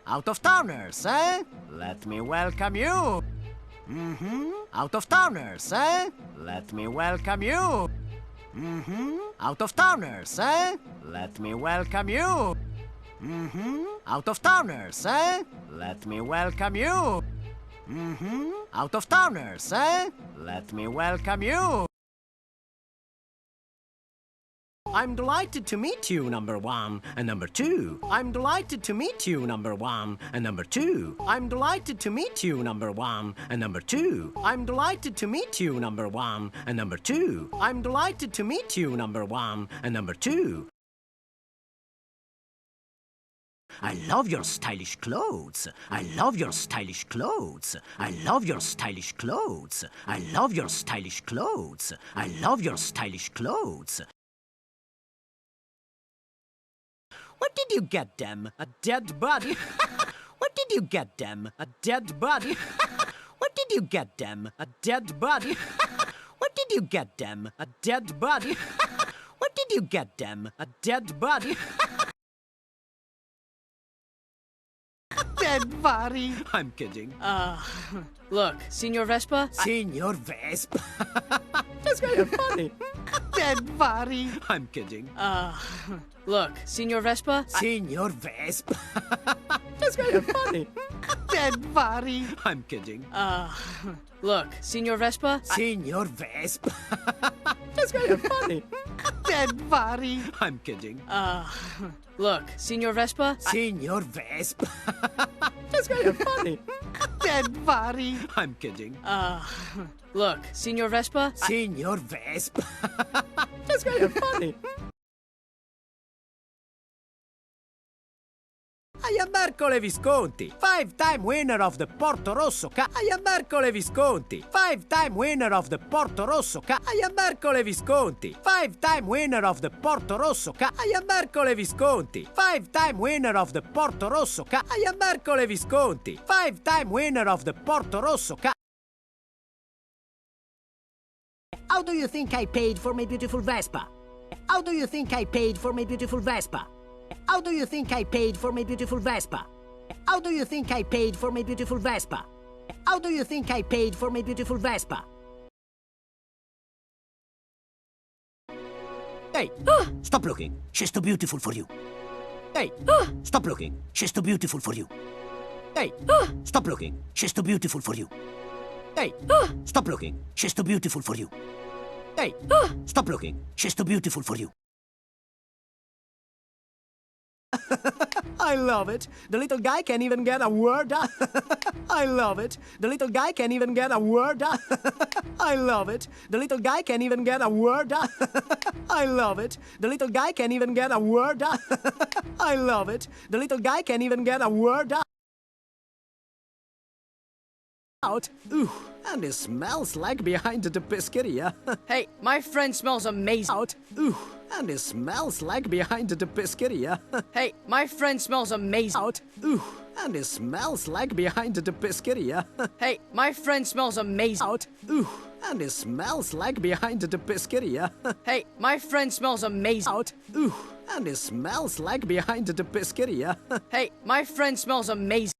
Out-of-towners, eh? Let me welcome you. Out-of-towners, eh? Let me welcome you. Out-of-towners, eh? Let me welcome you. Out-of-towners, eh? Let me welcome you. Out-of-towners, eh? Let me welcome you. I'm delighted to meet you, number one and number two. I'm delighted to meet you, number one and number two. I'm delighted to meet you, number one and number two. I'm delighted to meet you, number one and number two. I'm delighted to meet you, number one and number two. I love your stylish clothes. I love your stylish clothes. I love your stylish clothes. I love your stylish clothes. I love your stylish clothes. What did you get them? A dead body? What did you get them? A dead body? What did you get them? A dead body? What did you get them? A dead body? What did you get them? A dead body? Dead body. I'm kidding. Look, Signor Vespa? Signor Vespa. That's kind of funny. Dead body. I'm kidding. Look, Signor Vespa? Signor Vespa. That's kind of funny. Dead body. I'm kidding. Look, Signor Vespa? Signor Vespa. That's kind of funny. Dead body. I'm kidding. Look, Signor Vespa? Signor Vespa. That's kind of funny. Dead body. I'm kidding. Look, Signor Vespa? Signor Vespa. That's kind of funny. I am Ercole Visconti, five-time winner of the Porto Rosso Cup. I am Ercole Visconti, five-time winner of the Porto Rosso Cup. I am Ercole Visconti, five-time winner of the Porto Rosso Cup. I am Ercole Visconti, five-time winner of the Porto Rosso Cup. I am Ercole Visconti, five-time winner of the Porto Rosso Cup. How do you think I paid for my beautiful Vespa? How do you think I paid for my beautiful Vespa? How do you think I paid for my beautiful Vespa? How do you think I paid for my beautiful Vespa? How do you think I paid for my beautiful Vespa? Hey, stop looking. She's too beautiful for you. Hey, stop looking. She's too beautiful for you. Hey, stop looking. She's too beautiful for you. Hey, stop looking. She's too beautiful for you. Hey, stop looking. She's too beautiful for you. I love it. The little guy can't even get a word out. I love it. The little guy can't even get a word out. I love it. The little guy can't even get a word out. I love it. The little guy can't even get a word out. I love it. The little guy can't even get a word out. Ooh, and it smells like behind the biscuiteria. Hey, my friend smells amazing. Out. Ooh, and it smells like behind the biscuiteria. Hey, my friend smells amazing. Out. Ooh, and it smells like behind the biscuiteria. Hey, my friend smells amazing. Out. Ooh, and it smells like behind the biscuiteria. Hey, my friend smells amazing. Out. Ooh, and it smells like behind the biscuiteria. Hey, my friend smells amazing.